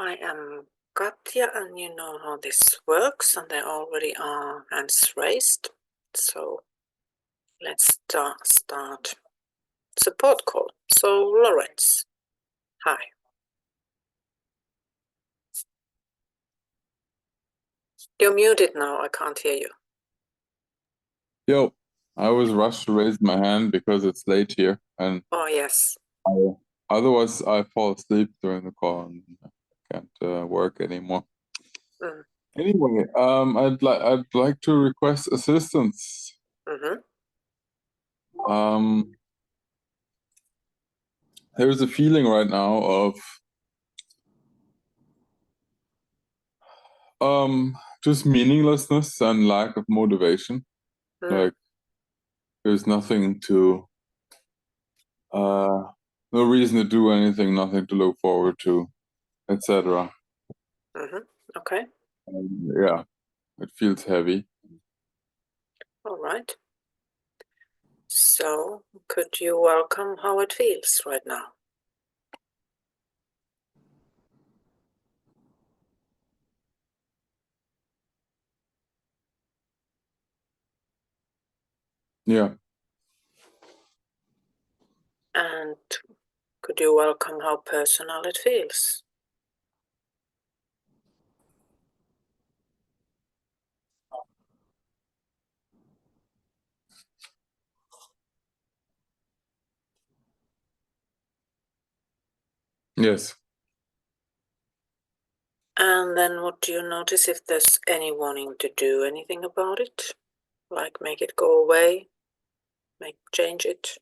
I am Katja, and you know how this works, and there already are hands raised. So let's start support call. So Lawrence, hi. You're muted now, I can't hear you. Yo, I was rushed to raise my hand because it's late here, and Oh yes. otherwise I fall asleep during the call and I can't work anymore. Mm. Anyway, I'd like to request assistance. There's a feeling right now of just meaninglessness and lack of motivation. Like there's nothing to no reason to do anything, nothing to look forward to, etc. Okay. Yeah, it feels heavy. All right. So could you welcome how it feels right now? Yeah. And could you welcome how personal it feels? Yes. And then what do you notice if there's any wanting to do anything about it? Like make it go away, change it,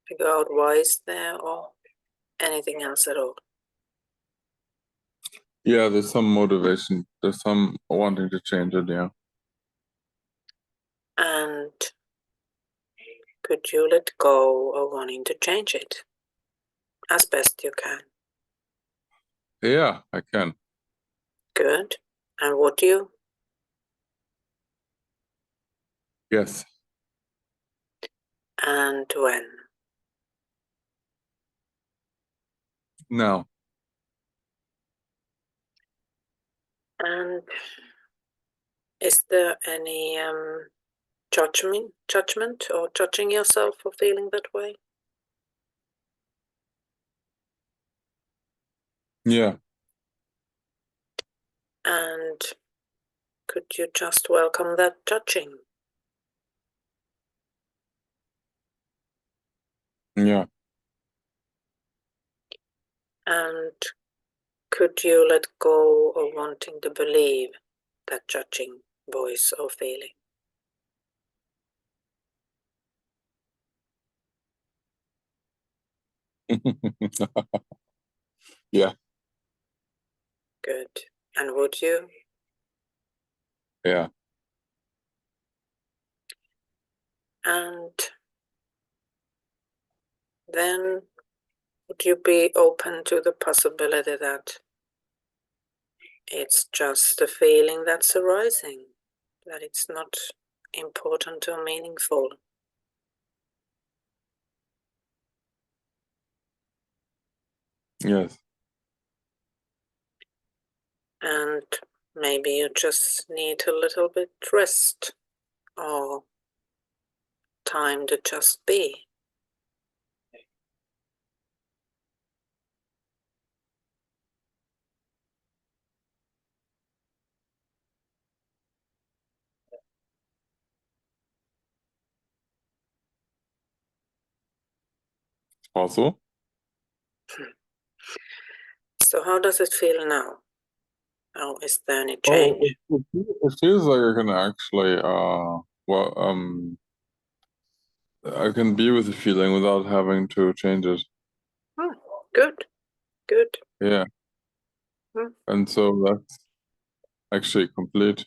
figure out why it's there, or anything else at all? Yeah, there's some motivation. There's some wanting to change it, yeah. And could you let go of wanting to change it as best you can? Yeah, I can. Good. And would you? Yes. And when? Now. And is there any judgment or judging yourself for feeling that way? Yeah. And could you just welcome that judging? Yeah. And could you let go of wanting to believe that judging voice or feeling? Yeah. Good. And would you? Yeah. And then would you be open to the possibility that it's just a feeling that's arising, that it's not important or meaningful? Yes. And maybe you just need a little bit rest or time to just be. Also? So how does it feel now? Oh, is there any change? It feels like I can actually I can be with the feeling without having to change it. Oh, good. Yeah. And so that's actually complete.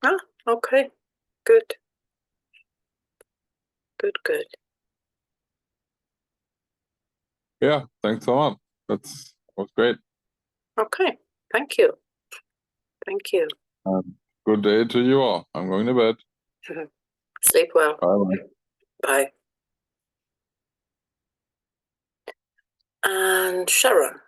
Ah, okay. Good. Yeah, thanks a lot. That was great. Okay, thank you. Good day to you all. I'm going to bed. Sleep well. Bye. Bye. And Sharon.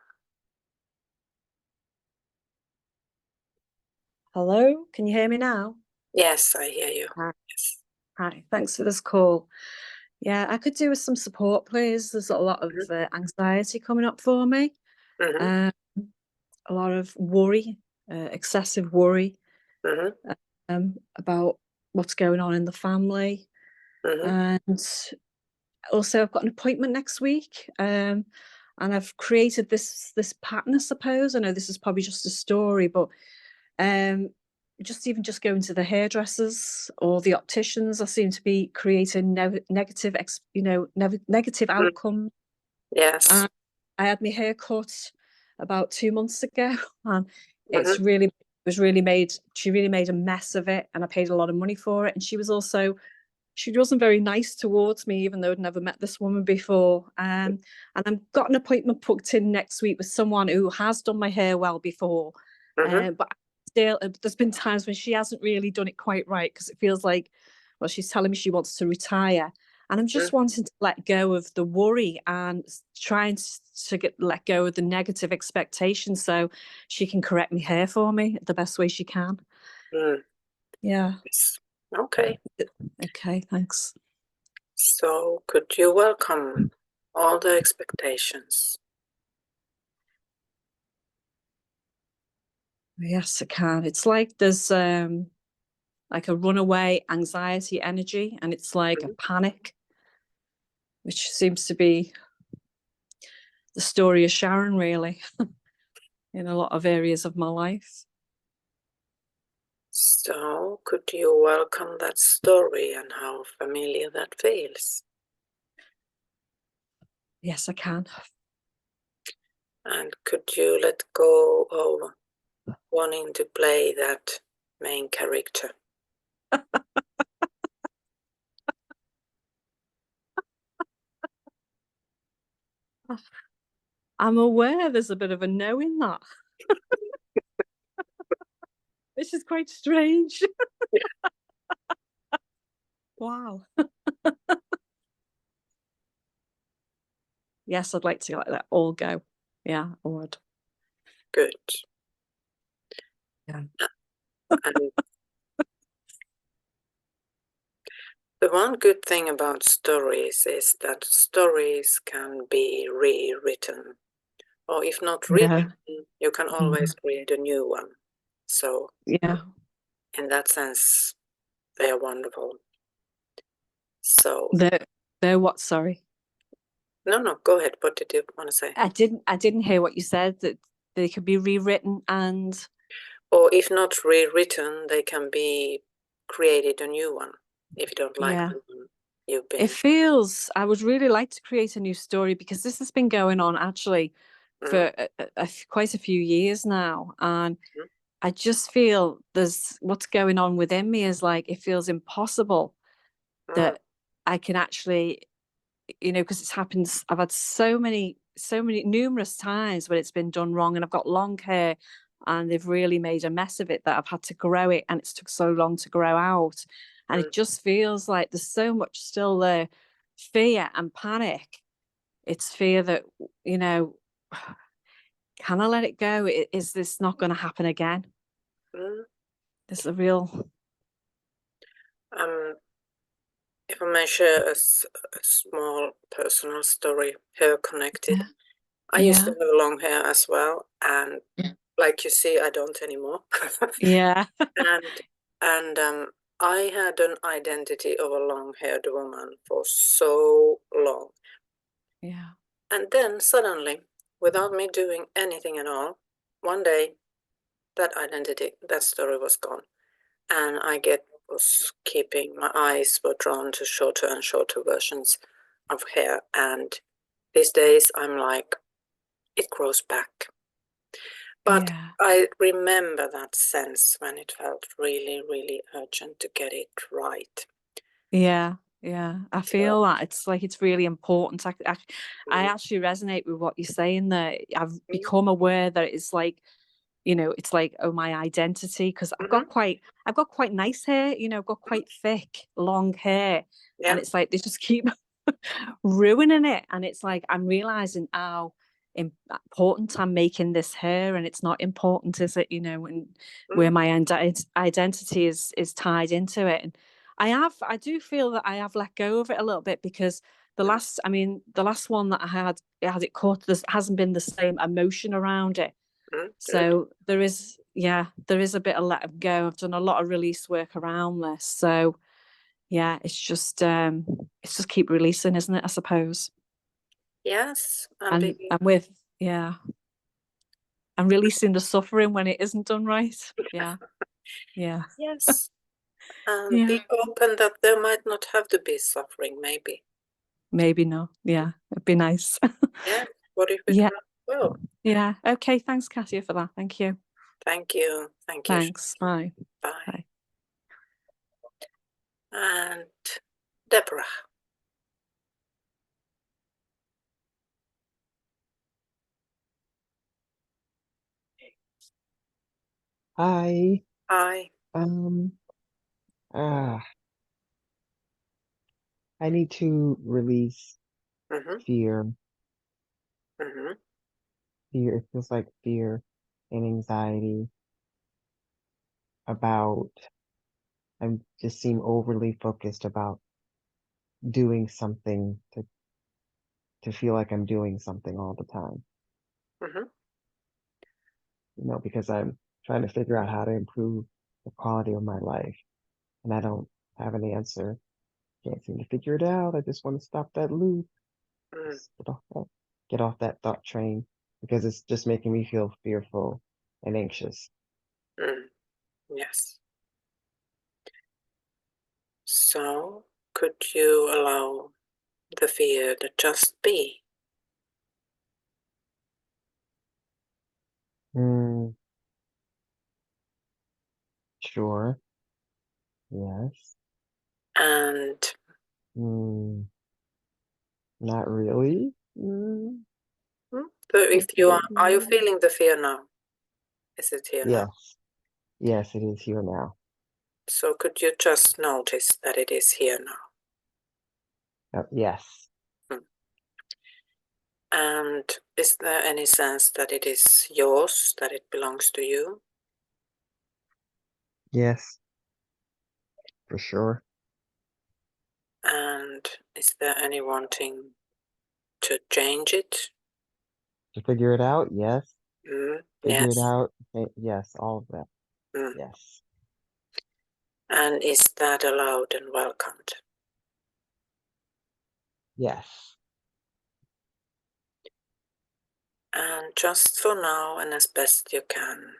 Hello, can you hear me now? Yes, I hear you. Hi. Yes. Hi, thanks for this call. Yeah, I could do with some support, please. There's a lot of anxiety coming up for me, Mm-hmm. a lot of worry, excessive worry about what's going on in the family. And also I've got an appointment next week, and I've created this pattern, I suppose. I know this is probably just a story, but just going to the hairdressers or the opticians, I seem to be creating negative outcomes. Yes. I had my hair cut about 2 months ago, and she really made a mess of it, and I paid a lot of money for it. And she wasn't very nice towards me, even though I'd never met this woman before. And I've got an appointment booked in next week with someone who has done my hair well before. But still, there's been times when she hasn't really done it quite right, because it feels like, well, she's telling me she wants to retire. And I'm just wanting to let go of the worry and trying to let go of the negative expectations so she can correct my hair for me the best way she can. Yeah. Yes. Okay. Okay, thanks. So could you welcome all the expectations? Yes, I can. It's like there's like a runaway anxiety energy, and it's like a panic, which seems to be the story of Sharon, really, in a lot of areas of my life. So could you welcome that story and how familiar that feels? Yes, I can. And could you let go of wanting to play that main character? I'm aware there's a bit of a no in that. This is quite strange. Wow. Yes, I'd like to let that all go. Yeah, I would. Good. Yeah. And the one good thing about stories is that stories can be rewritten. Or if not rewritten, you can always create a new one. So yeah, in that sense, they are wonderful. So they're what? Sorry. no, go ahead. What did you want to say? I didn't hear what you said, that they could be rewritten and... Or if not rewritten, they can be created a new one if you don't like the one you've been. It feels, I would really like to create a new story, because this has been going on actually for quite a few years now. And I just feel what's going on within me is like, it feels impossible that I can actually, because it's happened. I've had so many numerous times when it's been done wrong, and I've got long hair and they've really made a mess of it, that I've had to grow it, and it's took so long to grow out. And it just feels like there's so much still there, fear and panic. It's fear that, can I let it go? Is this not going to happen again? There's a real... If I may share a small personal story, hair connected. I used to have long hair as well, and like you see, I don't anymore. Yeah. and I had an identity of a long-haired woman for so long. Yeah. And then suddenly, without me doing anything at all, one day, that identity, that story was gone. And was keeping, my eyes were drawn to shorter and shorter versions of hair. And these days I'm like, it grows back. But I remember that sense when it felt really, really urgent to get it right. Yeah. I feel that it's like, it's really important. I actually resonate with what you're saying there. I've become aware that it's like, it's like, oh, my identity, because I've got quite nice hair, I've got quite thick, long hair. And it's like, they just keep ruining it. And it's like, I'm realizing, important I'm making this hair and it's not important, is it? You know, and where my identity is tied into it. And I do feel that I have let go of it a little bit, because the last one that I had it caught, there hasn't been the same emotion around it. So there is a bit of let go. I've done a lot of release work around this. So yeah, it's just keep releasing, isn't it, I suppose? Yes. And and releasing the suffering when it isn't done right. Yeah. Yes. And be open that there might not have to be suffering, maybe. Maybe not. Yeah, it'd be nice. Yeah. What if it will? Yeah. Okay. Thanks, Katja, for that. Thank you. Thank you. Thank you. Thanks. Bye. Bye. And Deborah. Hi. Hi. I need to release fear. Fear. It feels like fear and anxiety about, I just seem overly focused about doing something to feel like I'm doing something all the time. You know, because I'm trying to figure out how to improve the quality of my life, and I don't have an answer. Can't seem to figure it out. I just want to stop that loop. Just get off that thought train, because it's just making me feel fearful and anxious. Yes. So could you allow the fear to just be? Sure. Yes. And not really. So if are you feeling the fear now? Is it here now? Yes, it is here now. So could you just notice that it is here now? Yes. And is there any sense that it is yours, that it belongs to you? Yes. For sure. And is there any wanting to change it? To figure it out? Yes. Figure Yes. it out? Yes, all of that. Yes. And is that allowed and welcomed? Yes. And just for now, and as best you can,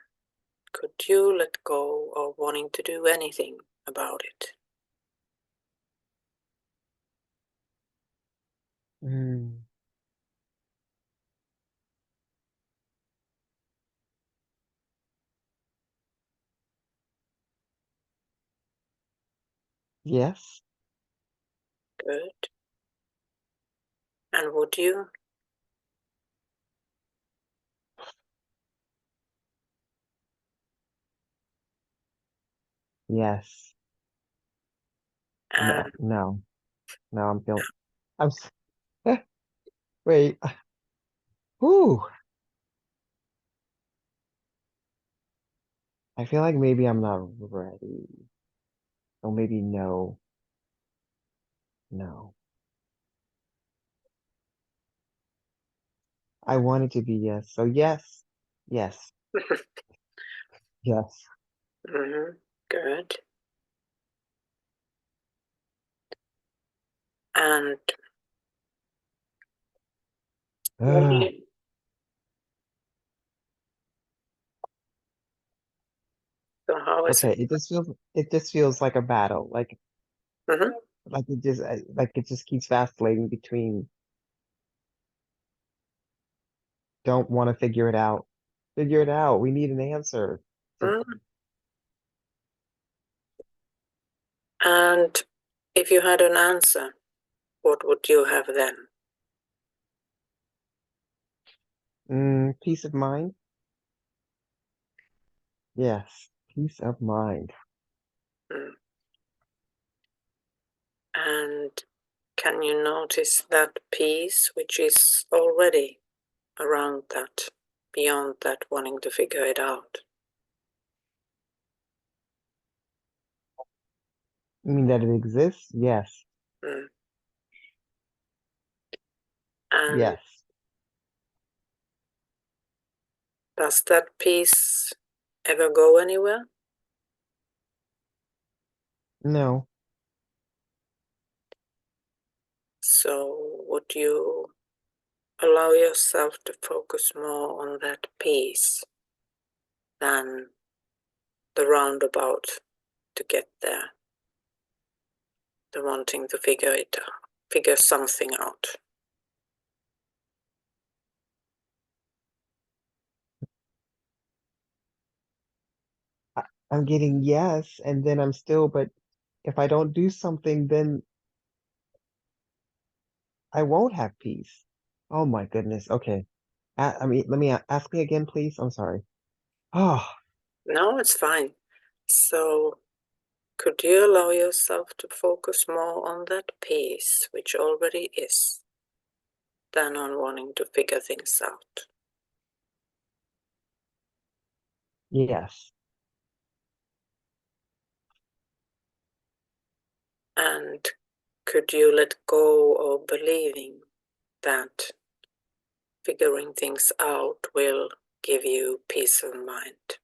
could you let go of wanting to do anything about it? Yes. Good. And would you? Yes. No, I'm feeling, wait. Whew. I feel like maybe I'm not ready. Or maybe no. I want it to be yes. So yes. Yes. Yes. Good. And so how is it just feels like a battle. Like it just keeps vacillating between don't want to figure it out. Figure it out. We need an answer. And if you had an answer, what would you have then? Peace of mind. Yes, peace of mind. And can you notice that peace which is already around that, beyond that, wanting to figure it out? You mean that it exists? Yes. Mm. And Yes. does that piece ever go anywhere? No. So would you allow yourself to focus more on that piece than the roundabout to get there? The wanting to figure something out. I'm getting yes, and then I'm still, but if I don't do something, then I won't have peace. Oh my goodness. Okay. I mean, let me ask me again, please. I'm sorry. Oh, No, it's fine. So could you allow yourself to focus more on that piece, which already is, than on wanting to figure things out? yes. And could you let go of believing that figuring things out will give you peace of mind?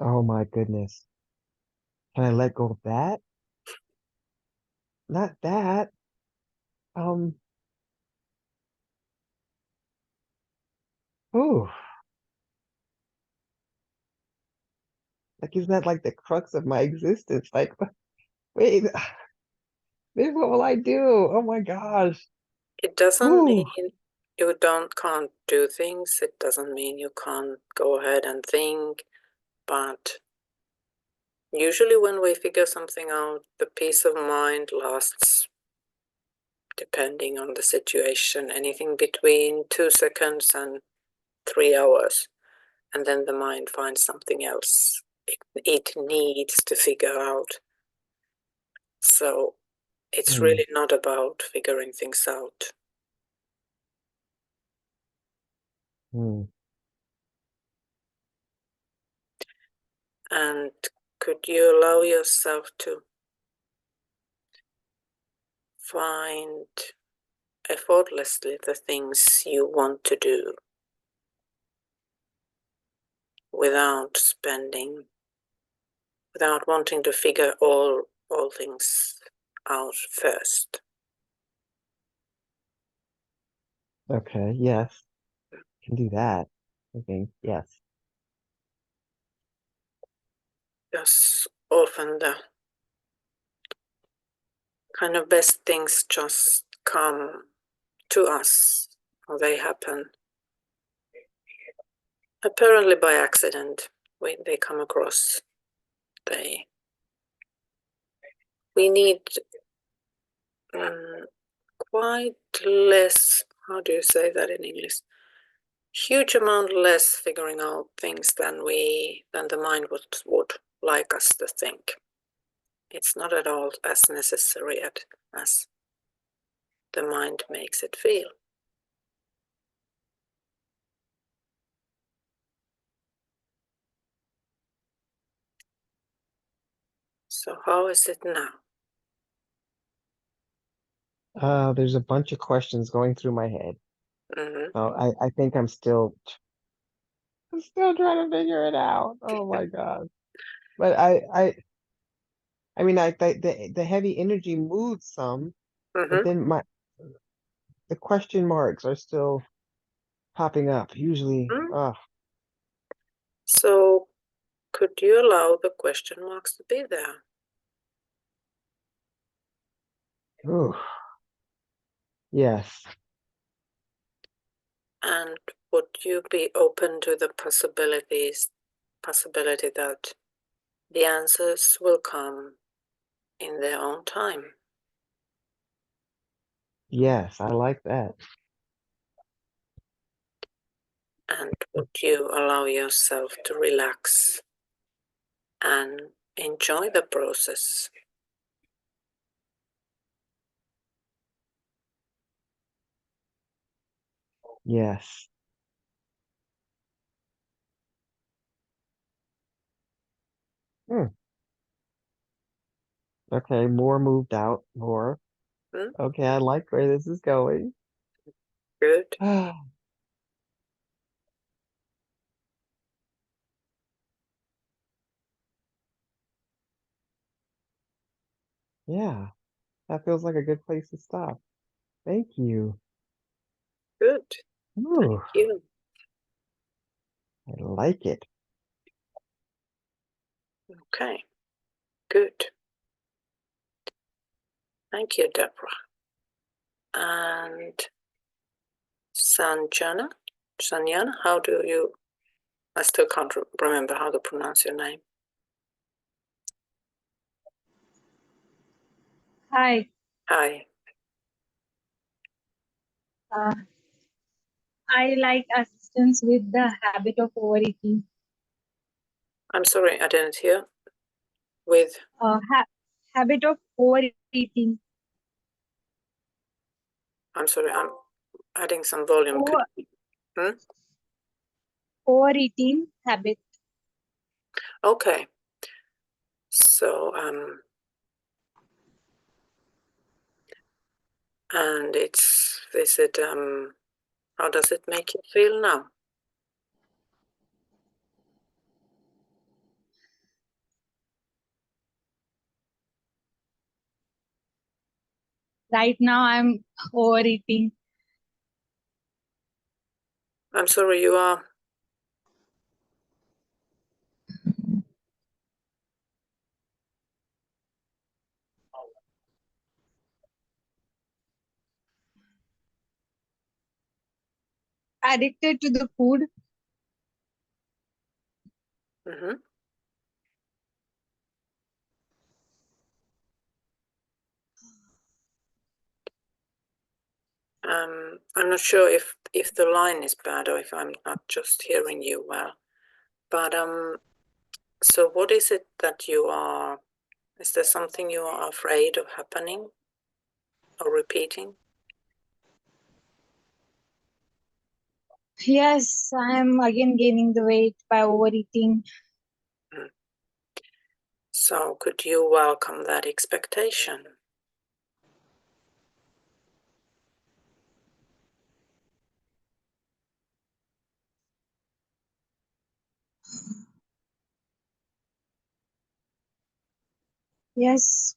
Oh my goodness. Can I let go of that? Not that. Um, ooh, like isn't that like the crux of my existence? Like, wait, then what will I do? Oh my gosh. It doesn't Ooh, mean you can't do things. It doesn't mean you can't go ahead and think. But usually when we figure something out, the peace of mind lasts, depending on the situation, anything between 2 seconds and 3 hours. And then the mind finds something else it needs to figure out. So it's really not about figuring things out. hmm. And could you allow yourself to find effortlessly the things you want to do without wanting to figure all things out first? Okay, yes. Can do that. I think, yes. Because often the kind of best things just come to us, or they happen apparently by accident. They come across. We need quite less, how do you say that in English? Huge amount less figuring out things than the mind would like us to think. It's not at all as necessary as the mind makes it feel. So how is it now? There's a bunch of questions going through my head. Mm-hmm. So I think I'm still trying to figure it out. Oh my God. But I mean, the heavy energy moves some, but Mm-hmm. then the question marks are still popping up. Usually, Mm-hmm. So could you allow the question marks to be there? ooh, yes, And would you be open to the possibility that the answers will come in their own time? yes, I like that. And would you allow yourself to relax and enjoy the process? Yes. Okay, more moved out, more. Okay, I like where this is going. Good. Yeah, that feels like a good place to stop. Thank you. Good. Ooh, Thank you. I like it. Okay. Good. Thank you, Deborah. And Sanjana, how do you? I still can't remember how to pronounce your name. Hi. Hi. I like assistance with the habit of overeating. I'm sorry, I didn't hear. With? Habit of overeating. I'm sorry, I'm adding some volume. Overeating habit. Okay. So, and how does it make you feel now? Right now I'm overeating. I'm sorry, you are. Addicted to the food. Mm-hmm. I'm not sure if the line is bad or if I'm not just hearing you well. But so what is it that you are? Is there something you are afraid of happening or repeating? Yes, I'm again gaining the weight by overeating. So could you welcome that expectation? Yes.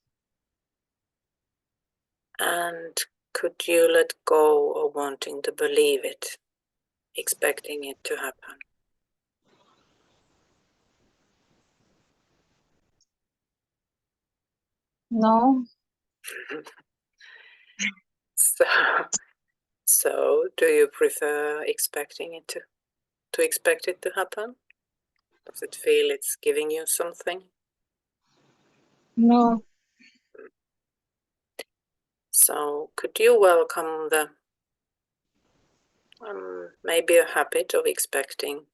And could you let go of wanting to believe it, expecting it to happen? No. So do you prefer expecting it to expect it to happen? Does it feel it's giving you something? No. So could you welcome the maybe a habit of expecting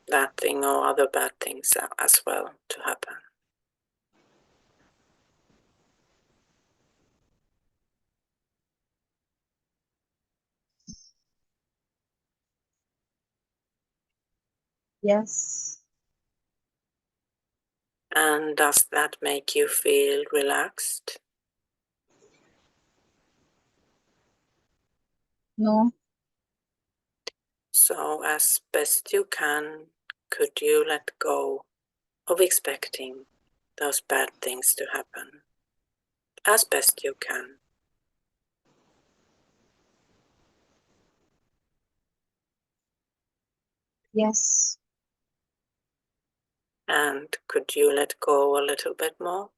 that thing or other bad things as well to happen? Yes. And does that make you feel relaxed? No. So as best you can, could you let go of expecting those bad things to happen as best you can? Yes. And could you let go a little bit more?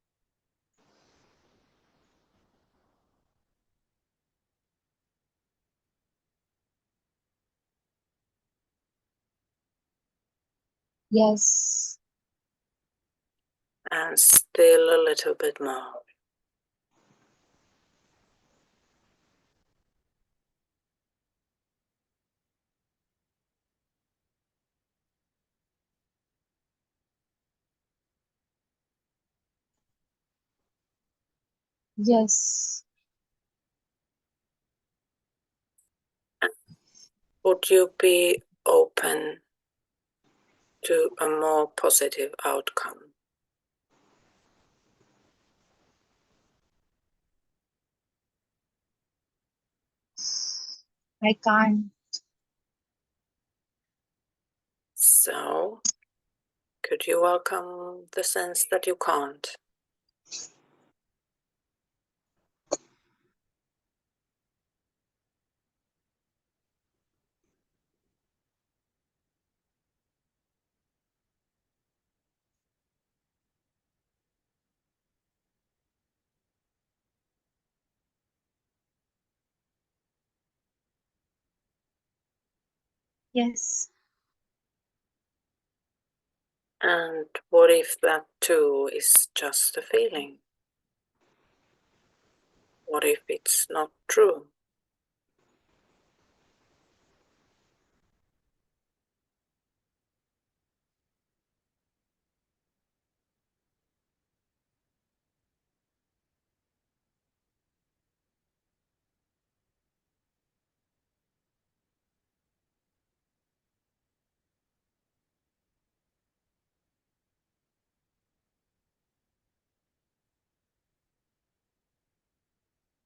Yes. And still a little bit more. Yes. would you be open to a more positive outcome? I can't. So, could you welcome the sense that you can't? Yes. And what if that too is just a feeling? What if it's not true?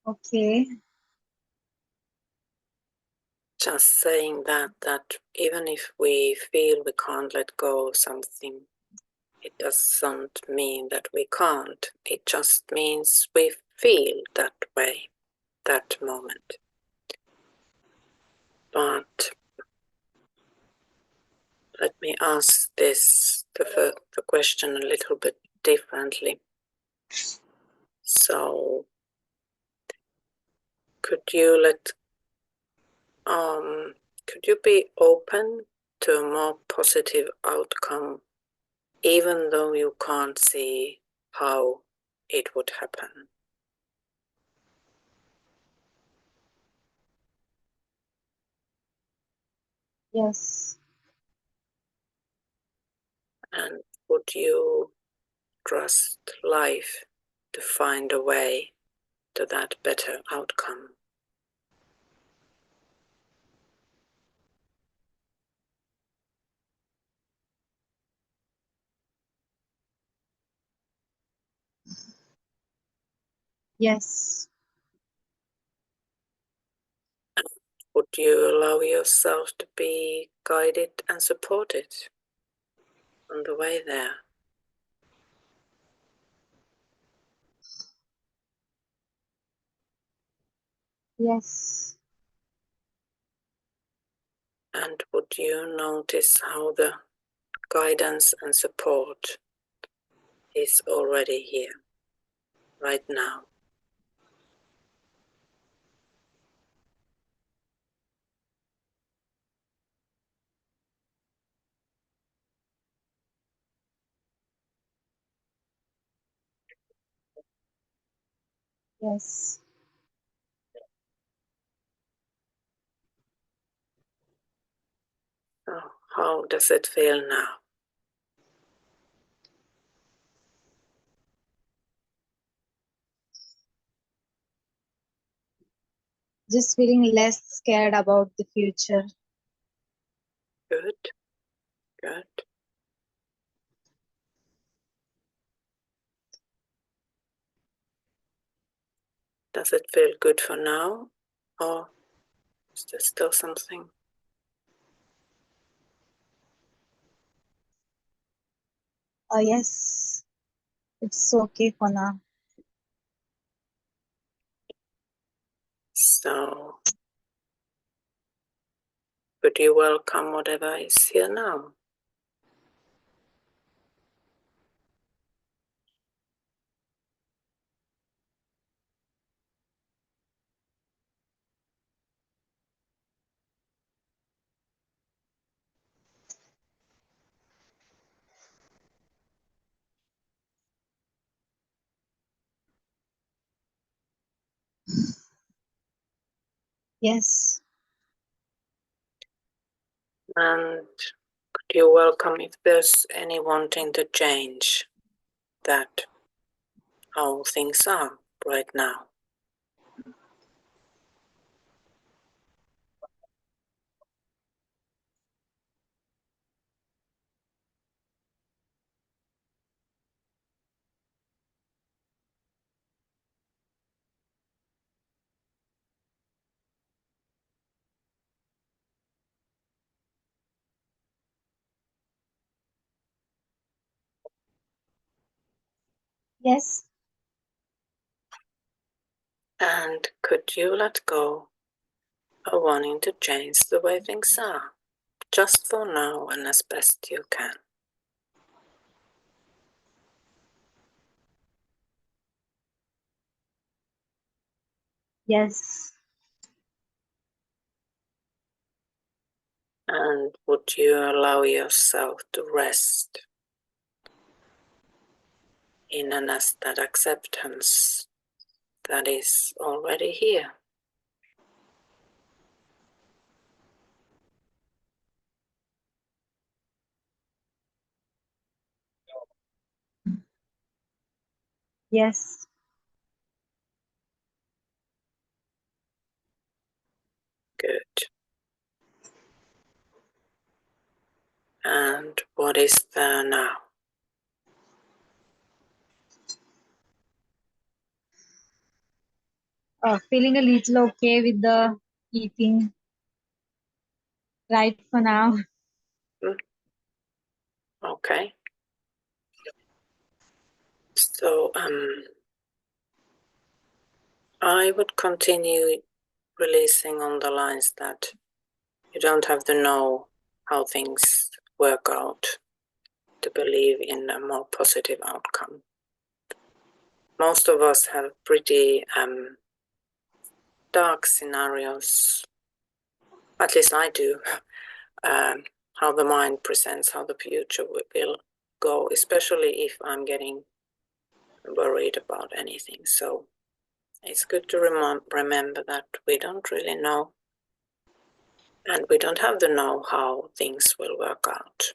Okay. Just saying that even if we feel we can't let go of something, it doesn't mean that we can't. It just means we feel that way, that moment. But let me ask the question a little bit differently. So, could you be open to a more positive outcome, even though you can't see how it would happen? Yes. And would you trust life to find a way to that better outcome? Yes. Would you allow yourself to be guided and supported on the way there? Yes. And would you notice how the guidance and support is already here, right now? Yes. So how does it feel now? Just feeling less scared about the future. Good, good. Does it feel good for now? Or is there still something? Yes. It's okay for now. So, could you welcome whatever is here now? Yes. And could you welcome if there's any wanting to change that, how things are right now? Yes. And could you let go of wanting to change the way things are, just for now and as best you can? Yes. And would you allow yourself to rest in that acceptance that is already here? Yes. Good. And what is there now? Feeling a little okay with the eating right for now. Okay. So I would continue releasing on the lines that you don't have to know how things work out to believe in a more positive outcome. Most of us have pretty dark scenarios, at least I do, how the mind presents how the future will go, especially if I'm getting worried about anything. So it's good to remember that we don't really know, and we don't have to know how things will work out.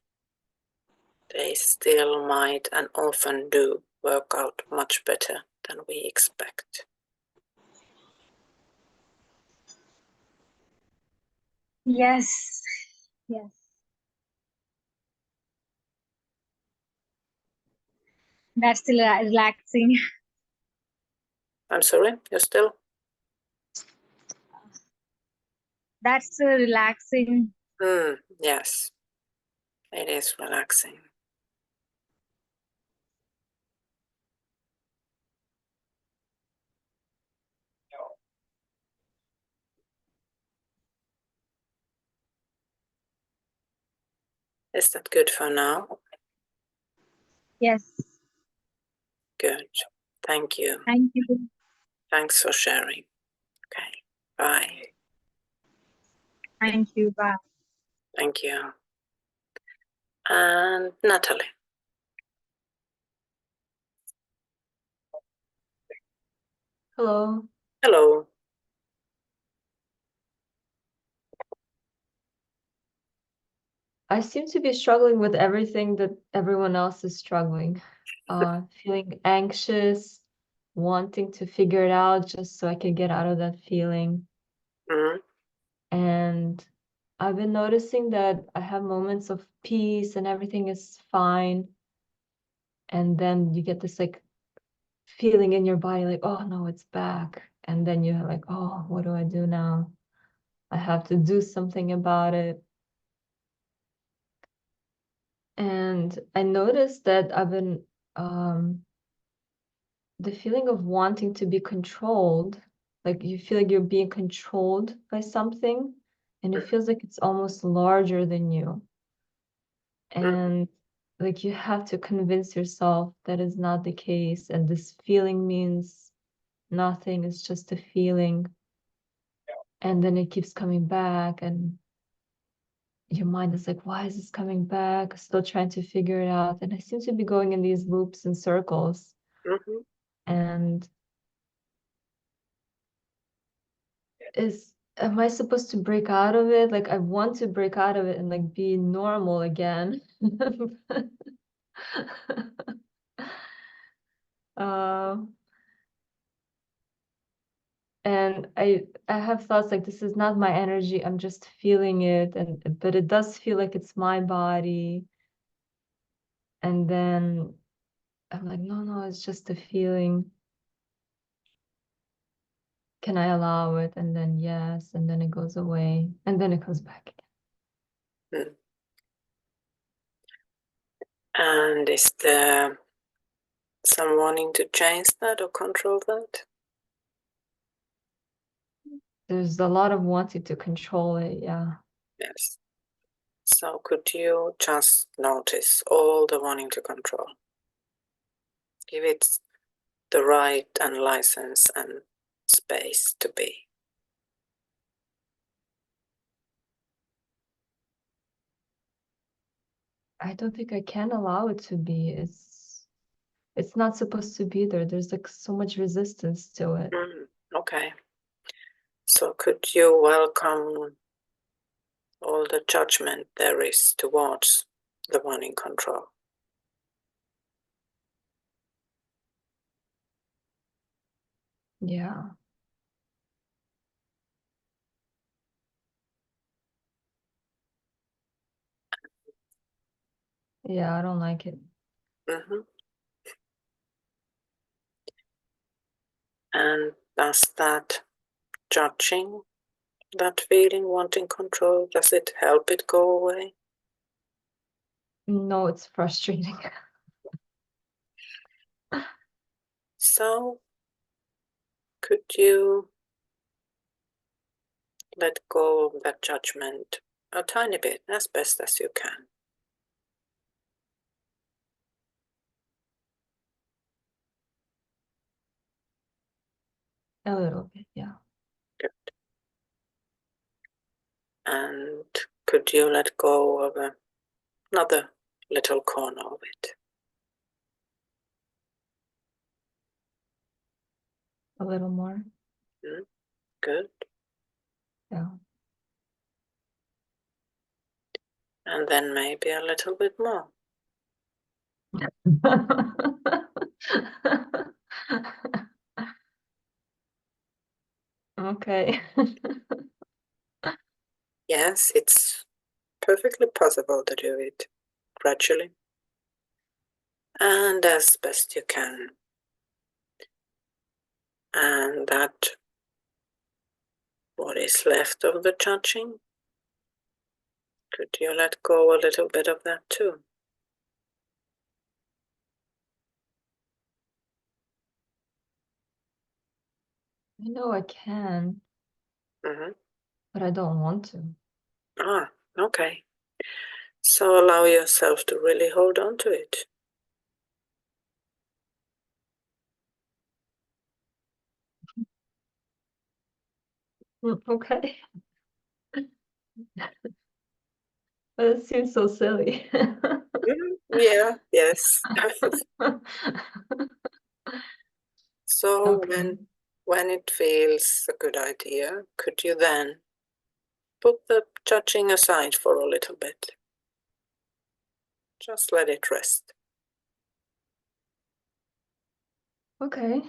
They still might and often do work out much better than we expect. Yes. Yes. That's still relaxing. I'm sorry, you're still? That's relaxing. Yes, it is relaxing. Is that good for now? Yes. Good. Thank you. Thank you. Thanks for sharing. Okay. Bye. Thank you. Bye. Thank you. And Natalie. Hello. Hello. I seem to be struggling with everything that everyone else is struggling. Feeling anxious, wanting to figure it out just so I can get out of that feeling. Mm-hmm. And I've been noticing that I have moments of peace and everything is fine. And then you get this like feeling in your body like, oh no, it's back. And then you're like, oh, what do I do now? I have to do something about it. And I noticed that I've been the feeling of wanting to be controlled, like you feel like you're being controlled by something, and it feels like it's almost larger than you. And like you have to convince yourself that is not the case, and this feeling means nothing, it's just a feeling. And then it keeps coming back, and your mind is like, why is this coming back? Still trying to figure it out. And I seem to be going in these loops and circles. Mm-hmm. And am I supposed to break out of it? Like I want to break out of it and like be normal again. And I have thoughts like this is not my energy, I'm just feeling it, but it does feel like it's my body. And then I'm like, no, it's just a feeling. Can I allow it? And then yes, and then it goes away, and then it comes back again. And is the Some wanting to change that or control that? There's a lot of wanting to control it, yeah. Yes. So could you just notice all the wanting to control? Give it the right and license and space to be. I don't think I can allow it to be. It's not supposed to be there. There's like so much resistance to it. Okay. So could you welcome all the judgment there is towards the one in control? Yeah. Yeah, I don't like it. And does that judging, that feeling, wanting control, does it help it go away? No, it's frustrating. So could you let go of that judgment a tiny bit, as best as you can? A little bit, yeah. Good. And could you let go of another little corner of it? A little more. Good. Yeah. And then maybe a little bit more. Okay. Yes, it's perfectly possible to do it gradually and as best you can. And that what is left of the judging, could you let go a little bit of that too? I know I can, but I don't want to. Ah, okay. So allow yourself to really hold on to it. Okay. But it seems so silly. Yeah, yes. So Okay. when it feels a good idea, could you then put the judging aside for a little bit? Just let it rest. Okay.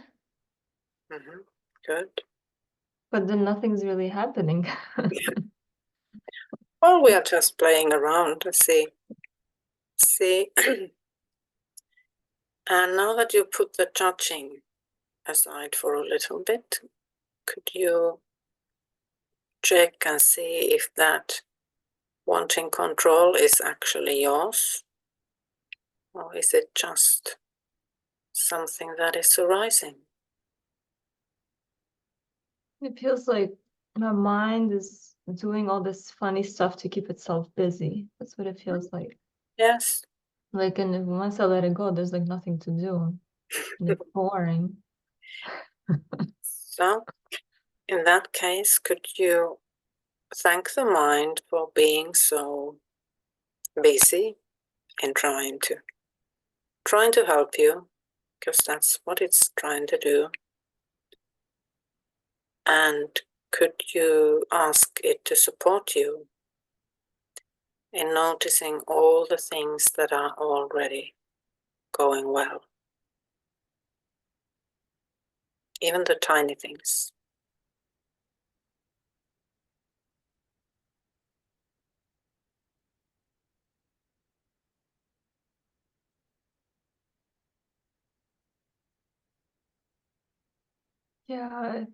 Good. But then nothing's really happening. Well, we are just playing around to see. And now that you put the judging aside for a little bit, could you check and see if that wanting control is actually yours? Or is it just something that is arising? It feels like my mind is doing all this funny stuff to keep itself busy. That's what it feels like. Yes. Like, and once I let it go, there's like nothing to do. And it's boring. So, in that case, could you thank the mind for being so busy in trying to help you, because that's what it's trying to do. And could you ask it to support you in noticing all the things that are already going well? Even the tiny things. Yeah,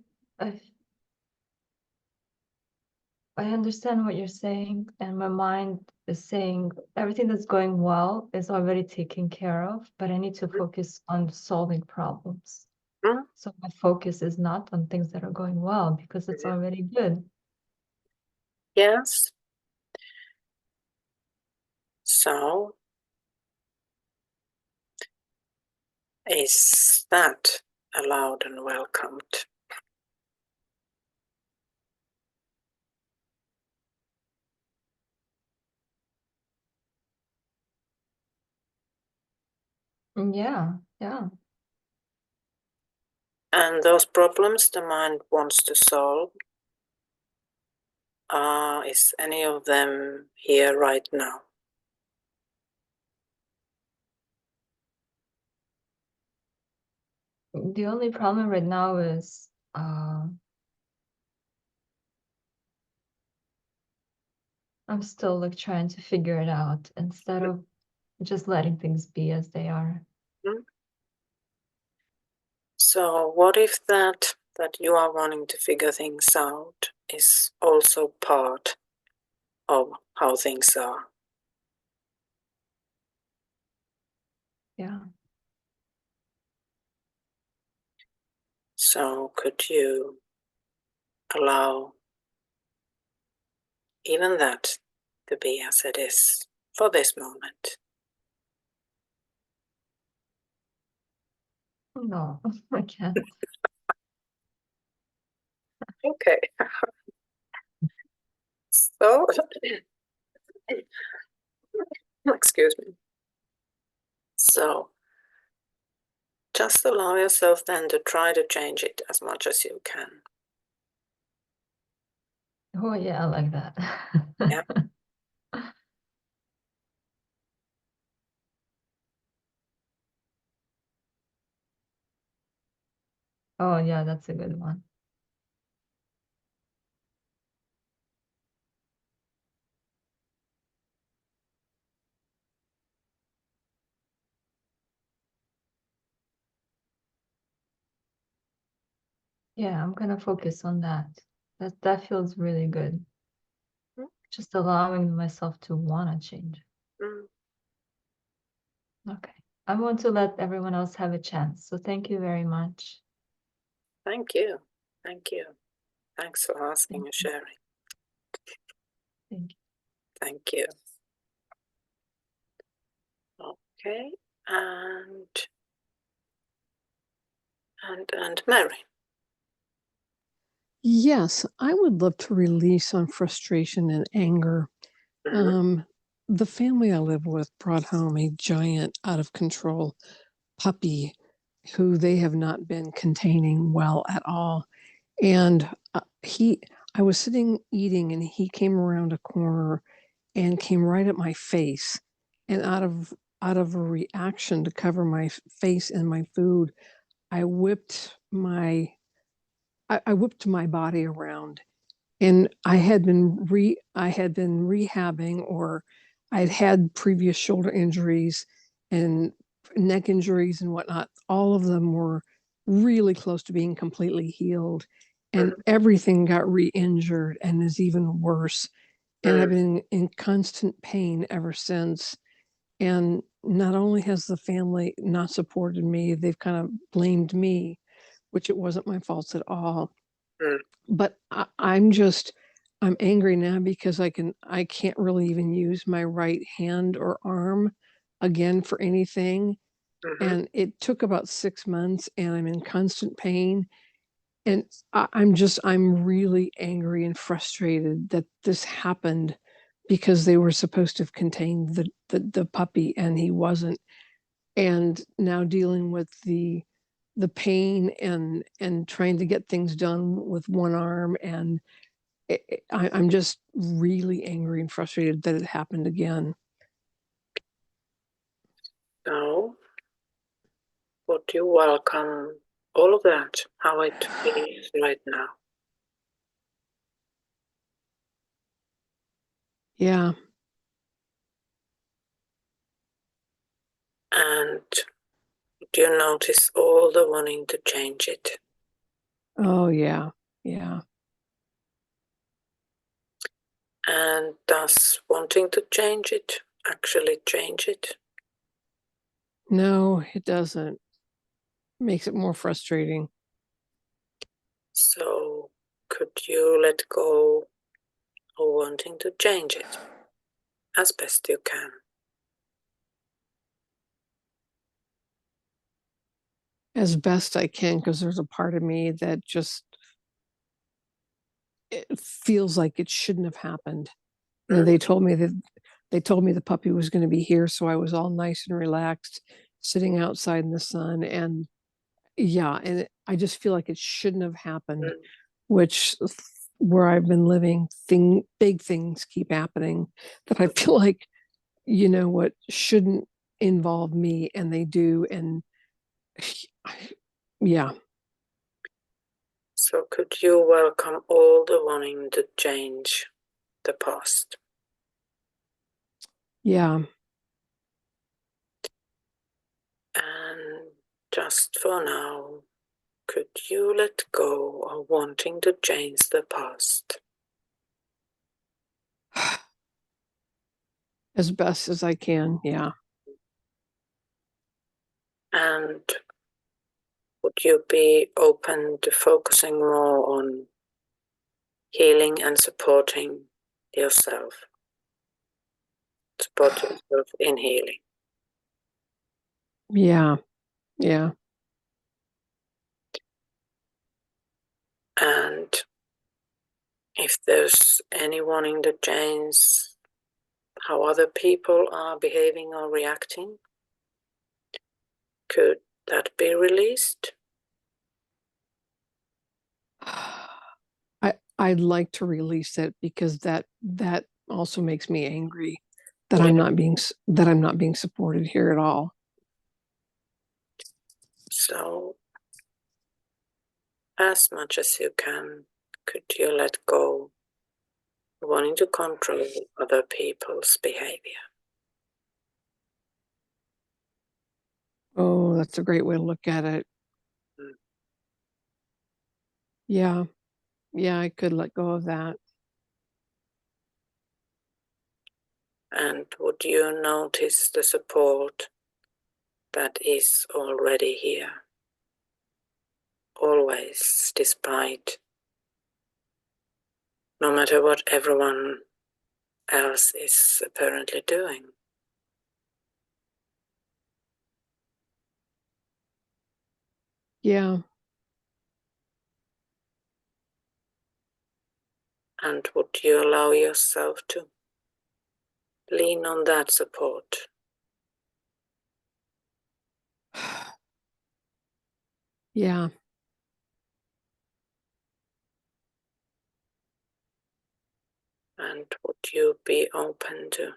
I understand what you're saying, and my mind is saying everything that's going well is already taken care of, but I need to focus on solving problems. Mm. So my focus is not on things that are going well because it's already good. Yes. So, is that allowed and welcomed? Yeah. And those problems the mind wants to solve, is any of them here right now? The only problem right now is I'm still like trying to figure it out instead of just letting things be as they are. Mm. So what if that you are wanting to figure things out is also part of how things are? Yeah. So could you allow even that to be as it is for this moment? No, I can't. Okay. So, excuse me. So, just allow yourself then to try to change it as much as you can. Oh yeah, I like that. Yeah. Oh yeah, that's a good one. Yeah, I'm gonna focus on that. That feels really good. Mm. Just allowing myself to wanna change. Mm. Okay. I want to let everyone else have a chance. So thank you very much. Thank you. Thank you. Thanks for asking and sharing. Thank you. Thank you. Okay, and Mary. Yes, I would love to release on frustration and anger. Mhm. The family I live with brought home a giant, out of control puppy who they have not been containing well at all. And I was sitting eating, and he came around a corner and came right at my face. And out of a reaction to cover my face and my food, I whipped my body around. And I had been rehabbing, or I'd had previous shoulder injuries and neck injuries and whatnot. All of them were really close to being completely healed, and everything got re-injured and is even worse. And I've been in constant pain ever since. And not only has the family not supported me, they've kind of blamed me, which it wasn't my fault at all. But I'm angry now because I can't really even use my right hand or arm again for anything. And it took about 6 months, and I'm in constant pain. And I'm really angry and frustrated that this happened, because they were supposed to have contained the puppy, and he wasn't. And now dealing with the pain and trying to get things done with one arm, and I'm just really angry and frustrated that it happened again. So, would you welcome all of that, how it feels right now? Yeah. And do you notice all the wanting to change it? Oh, yeah. Yeah. And does wanting to change it actually change it? No, it doesn't. It makes it more frustrating. So could you let go of wanting to change it as best you can? As best I can, because there's a part of me that just it feels like it shouldn't have happened. You know, they told me the puppy was going to be here, so I was all nice and relaxed, sitting outside in the sun, and I just feel like it shouldn't have happened. Which, where I've been living, big things keep happening that I feel like, you know what, shouldn't involve me, and they do, and yeah. So could you welcome all the wanting to change the past? Yeah. And just for now, could you let go of wanting to change the past? As best as I can, yeah. And would you be open to focusing more on healing and supporting yourself? Support yourself in healing. Yeah. And if there's any wanting to change how other people are behaving or reacting, could that be released? I'd like to release it, because that also makes me angry that I'm not being supported here at all. So as much as you can, could you let go of wanting to control other people's behavior? Oh, that's a great way to look at it. Yeah, I could let go of that. And would you notice the support that is already here? Always, despite, no matter what everyone else is apparently doing. Yeah. And would you allow yourself to lean on that support? Yeah. And would you be open to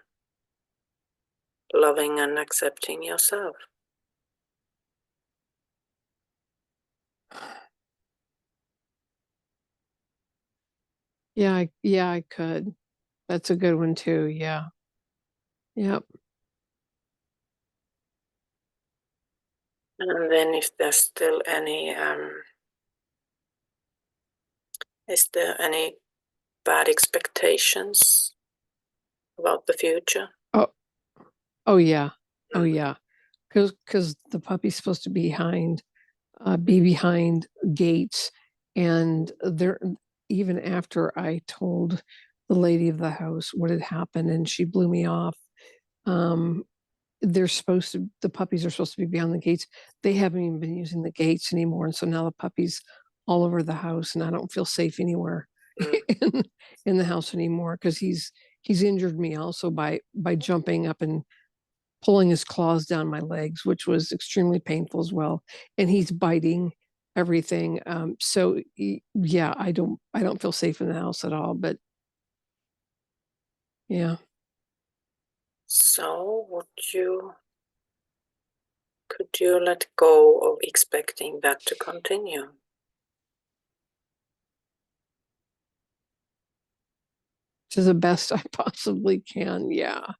loving and accepting yourself? Yeah, I could. That's a good one too. Yeah. Yep. And then if there's still any, is there any bad expectations about the future? Oh yeah. Oh yeah. Because the puppy's supposed to be behind gates, and there, even after I told the lady of the house what had happened and she blew me off, the puppies are supposed to be beyond the gates. They haven't even been using the gates anymore, and so now the puppy's all over the house, and I don't feel safe anywhere in the house anymore, because he's injured me also by jumping up and pulling his claws down my legs, which was extremely painful as well, and he's biting everything. So yeah, I don't feel safe in the house at all. But yeah. So could you let go of expecting that to continue? To the best I possibly can, yeah.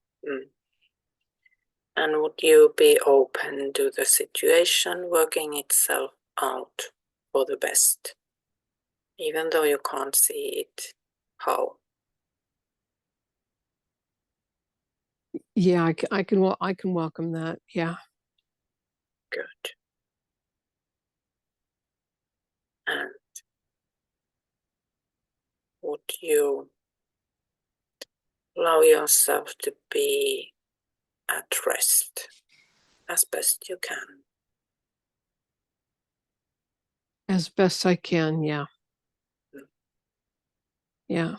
And would you be open to the situation working itself out for the best, even though you can't see it? How? Yeah, I can welcome that. Yeah. Good. And would you allow yourself to be at rest as best you can? As best I can. Yeah. Yeah.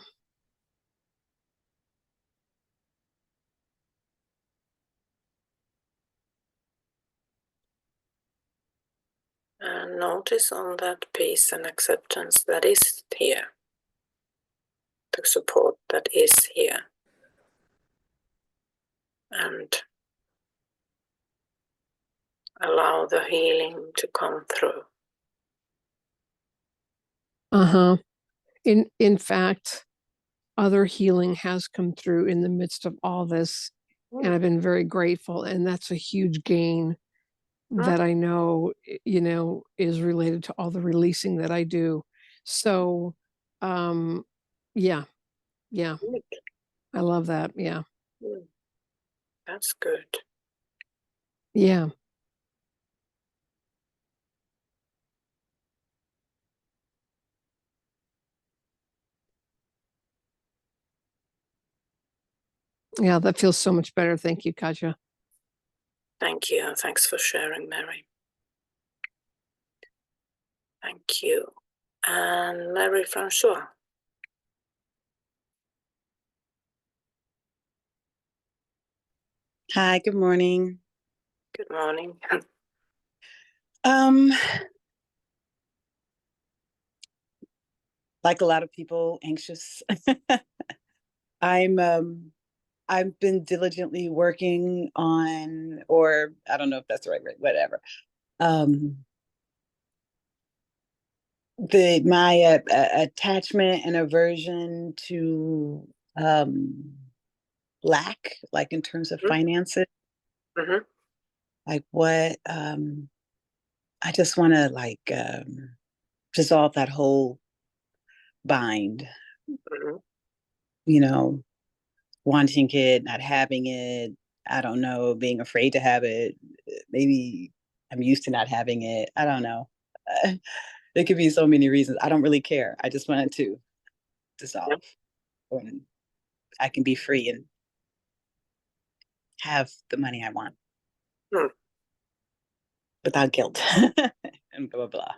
And notice on that peace and acceptance that is here, the support that is here. And allow the healing to come through. Uh-huh. In fact, other healing has come through in the midst of all this, and I've been very grateful, and that's a huge gain that I know, is related to all the releasing that I do. So, yeah, I love that. Yeah. That's good. Yeah. Yeah, that feels so much better. Thank you, Katja. Thank you. Thanks for sharing, Mary. Thank you. And Mary Francois. Hi, good morning. Good morning. Like a lot of people, anxious. I've been diligently working on, or I don't know if that's the right word, whatever. My attachment and aversion to lack, like in terms of finances. Mm-hmm. Like what I just want to dissolve that whole bind. Mm-hmm. Wanting it, not having it, I don't know, being afraid to have it. Maybe I'm used to not having it. I don't know. There could be so many reasons. I don't really care. I just wanted to dissolve. And I can be free and have the money I want without guilt and blah, blah, blah.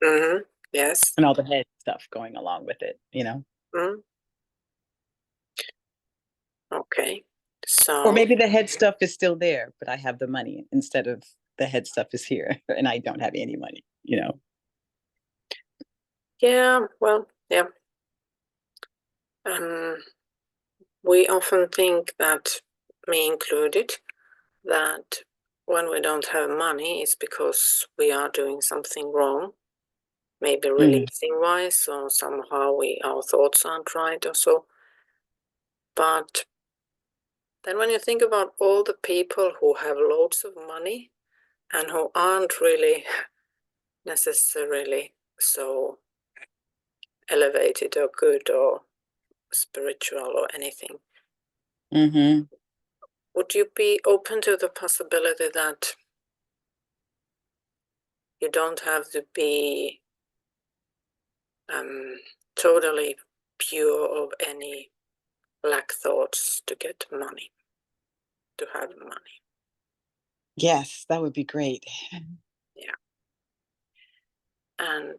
Mm-hmm. Yes. And all the head stuff going along with it, Mm-hmm. Okay. So, or maybe the head stuff is still there, but I have the money instead of the head stuff is here and I don't have any money, yeah, well, yeah. We often think that, me included, that when we don't have money, it's because we are doing something wrong, maybe releasing wise, or somehow our thoughts aren't right or so. But then when you think about all the people who have loads of money and who aren't really necessarily so elevated or good or spiritual or anything, would you be open to the possibility that you don't have to be totally pure of any lack thoughts to get money, to have money? Yes, that would be great. Yeah. And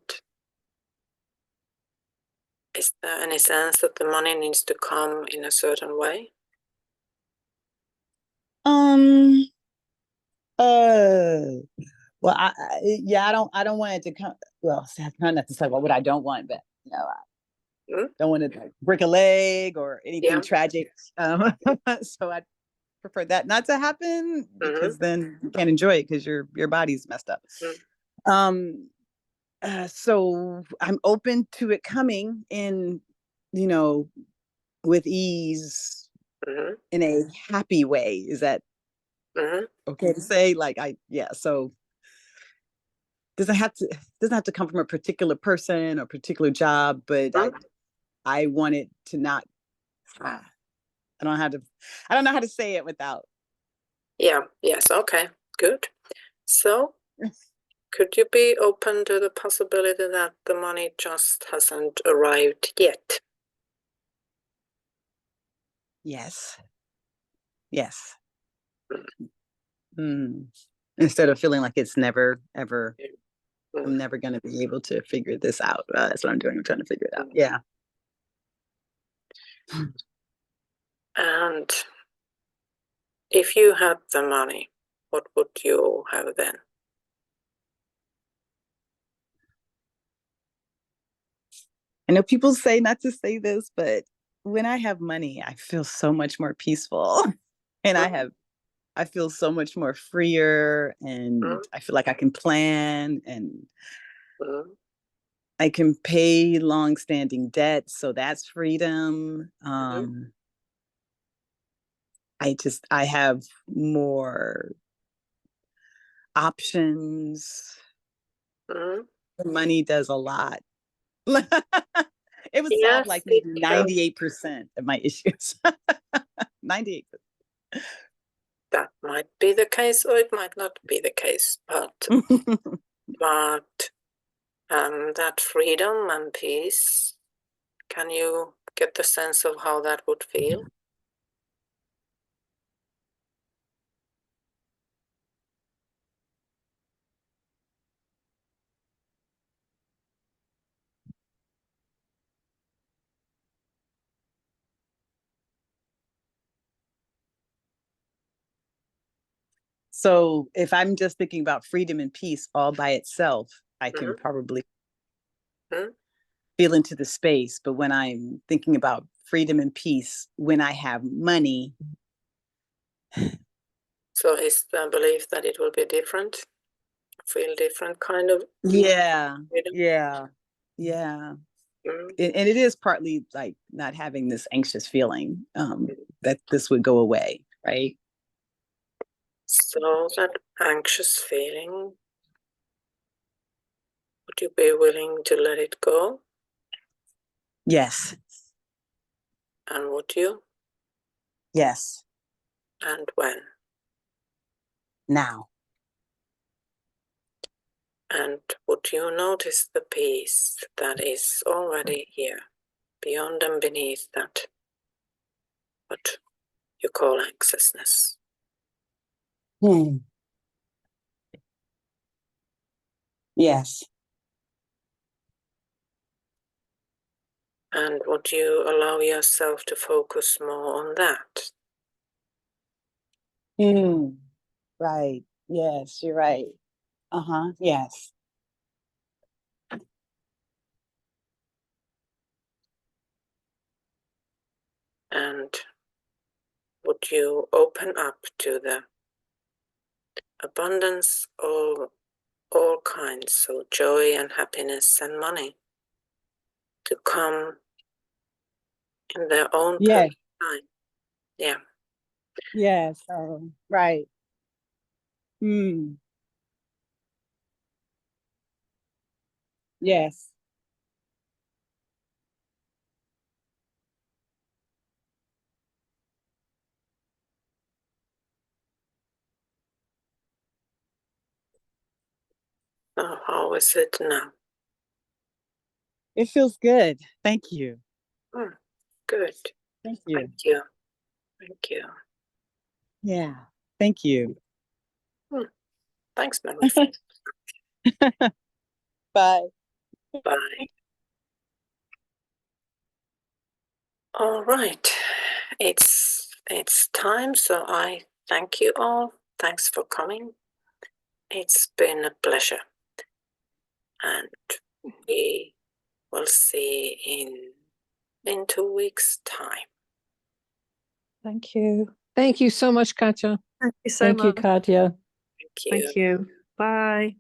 is there any sense that the money needs to come in a certain way? Well, I don't want it to come. Well, I'm not to talk about what I don't want, but I don't want it to break a leg or anything tragic. So I prefer that not to happen because then you can't enjoy it because your body's messed up. So I'm open to it coming in, with ease, in a happy way. Is that okay to say? So doesn't have to come from a particular person or particular job, but I want it to not I don't know how to say it without. Yeah, yes, okay, good. So, could you be open to the possibility that the money just hasn't arrived yet? Yes. Yes. Instead of feeling like it's never, ever, I'm never going to be able to figure this out. That's what I'm doing. I'm trying to figure it out. Yeah. And if you had the money, what would you have then? I know people say not to say this, but when I have money, I feel so much more peaceful. And I feel so much more freer, and I feel like I can plan, and I can pay long-standing debts. So that's freedom. I have more options. Money does a lot. It would solve like maybe 98% of my issues. 98%. That might be the case, or it might not be the case, but that freedom and peace, can you get the sense of how that would feel? So if I'm just thinking about freedom and peace all by itself, I can probably feel into the space. But when I'm thinking about freedom and peace, when I have money. So is the belief that it will be different? Feel different kind of freedom? Yeah. And it is partly like not having this anxious feeling that this would go away, right? So that anxious feeling, would you be willing to let it go? Yes. And would you? Yes. And when? Now. And would you notice the peace that is already here, beyond and beneath that, what you call anxiousness? Yes. And would you allow yourself to focus more on that? Right. Yes, you're right. Yes. And would you open up to the abundance of all kinds of joy and happiness and money to come in their own perfect time? Yeah. Yes. Right. Yes. So how is it now? It feels good. Thank you. Good. Thank you. Thank you. Thank you. Yeah. Thank you. Thanks, Mary. Bye. Bye. All right. It's time, so I thank you all. Thanks for coming. It's been a pleasure. And we will see in 2 weeks' time. Thank you. Thank you so much, Katja. Thank you so Thank you, much. Katja. Thank you. Thank you. Bye.